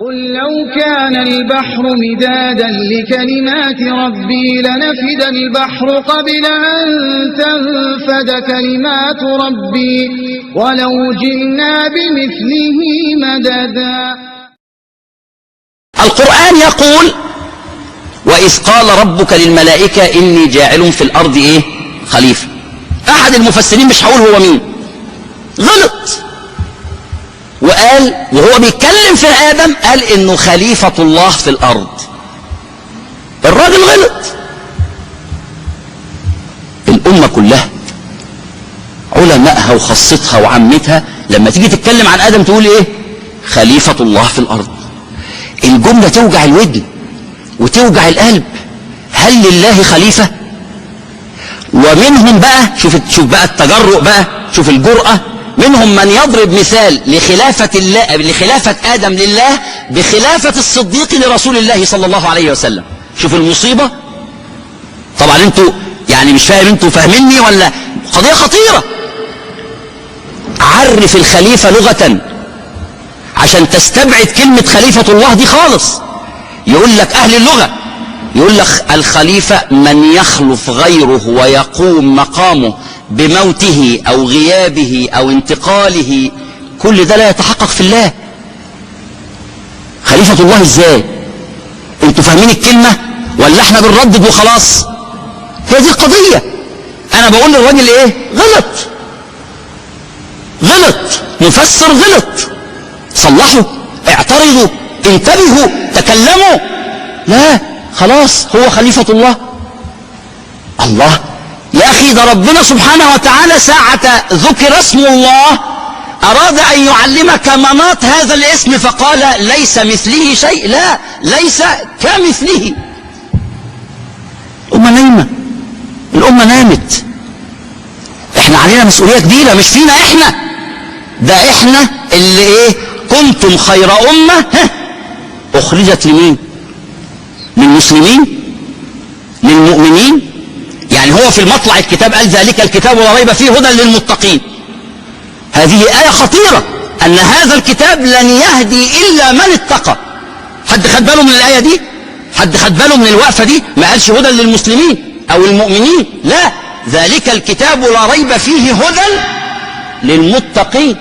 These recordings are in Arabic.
قل لو كان البحر مدادا لكلمات ربي لنفد البحر قبل أن تنفد كلمات ربي ولو جئنا بمثله مددا. القرآن يقول: وإذ قال ربك للملائكة إني جاعل في الأرض خليفة. أحد المفسرين، مش هقول هو مين، غلط وقال وهو بيتكلم في آدم قال إنه خليفة الله في الأرض. الراجل غلط. الأمة كلها علمائها وخاصتها وعامتها لما تيجي تتكلم عن آدم تقول خليفة الله في الأرض. الجملة توجع الودن وتوجع القلب. هل لله خليفة؟ ومنهم بقى شوف بقى التجرؤ بقى، شوف الجرأة. منهم من يضرب مثال لخلافة آدم لله بخلافة الصديق لرسول الله صلى الله عليه وسلم. شوف المصيبة. طبعا انتوا يعني مش فاهم، انتوا فاهميني ولا؟ قضية خطيرة. عرف الخليفة لغة عشان تستبعد كلمة خليفة الله دي خالص. يقول لك أهل اللغة يقول لك الخليفة من يخلف غيره ويقوم مقامه بموته أو غيابه أو انتقاله. كل ده لا يتحقق في الله. خليفة الله ازاي؟ انتوا فاهمين الكلمة ولا احنا بنردد وخلاص؟ هي دي القضية. انا بقول للراجل غلط نفسر غلط، صلحوا، اعترضوا، انتبهوا، تكلموا. لا، خلاص هو خليفة الله. الله يا أخي، ده ربنا سبحانه وتعالى ساعة ذكر اسم الله أراد أن يعلمك مناط هذا الاسم فقال ليس مثله شيء. لا، ليس كمثله. الأمة نايمة، الأمة نامت. احنا علينا مسؤولية كبيرة، مش فينا احنا، ده احنا اللي كنتم خير أمة أخرجت لمين؟ للمسلمين، للمؤمنين. يعني هو في المطلع الكتاب قال ذلك الكتاب لا ريب فيه هدى للمتقين. هذه آية خطيرة، أن هذا الكتاب لن يهدي إلا من اتقى. حد خد باله من الآية دي؟ حد خد باله من الوقفة دي؟ ما قالش هدى للمسلمين أو المؤمنين، لا، ذلك الكتاب لا ريب فيه هدى للمتقين.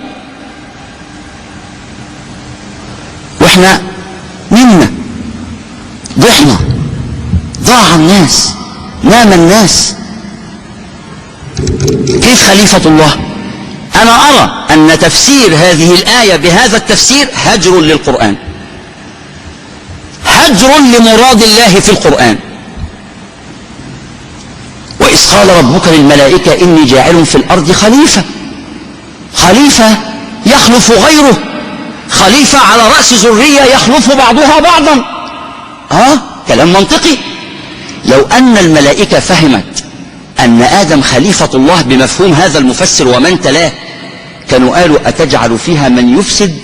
واحنا منا ضحنا، ضاع الناس، نام الناس. كيف خليفة الله؟ أنا أرى أن تفسير هذه الآية بهذا التفسير هجر للقرآن، هجر لمراد الله في القرآن. وإذ قال ربك للملائكة إني جاعل في الأرض خليفة. خليفة يخلف غيره، خليفة على رأس ذرية يخلف بعضها بعضا. كلام منطقي. لو أن الملائكة فهمت أن آدم خليفة الله بمفهوم هذا المفسر ومن تلاه كانوا قالوا أتجعل فيها من يفسد.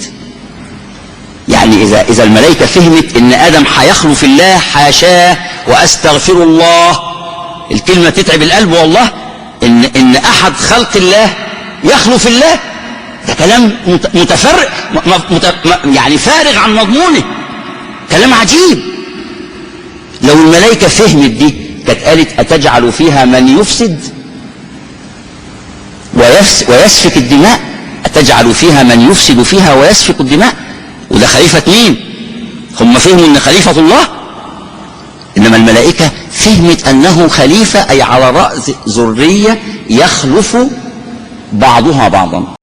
يعني إذا الملائكة فهمت أن آدم هيخلف الله، حاشاه وأستغفر الله، الكلمة تتعب القلب والله، إن أحد خلق الله يخلف الله. ده كلام متفرق، يعني فارغ عن مضمونه، كلام عجيب. لو الملائكة فهمت دي كانت قالت أتجعل فيها من يفسد ويسفك الدماء. أتجعل فيها من يفسد فيها ويسفك الدماء. وده خليفة مين؟ هم فهموا أن خليفة الله، إنما الملائكة فهمت أنه خليفة أي على رأس ذرية يخلف بعضها بعضا.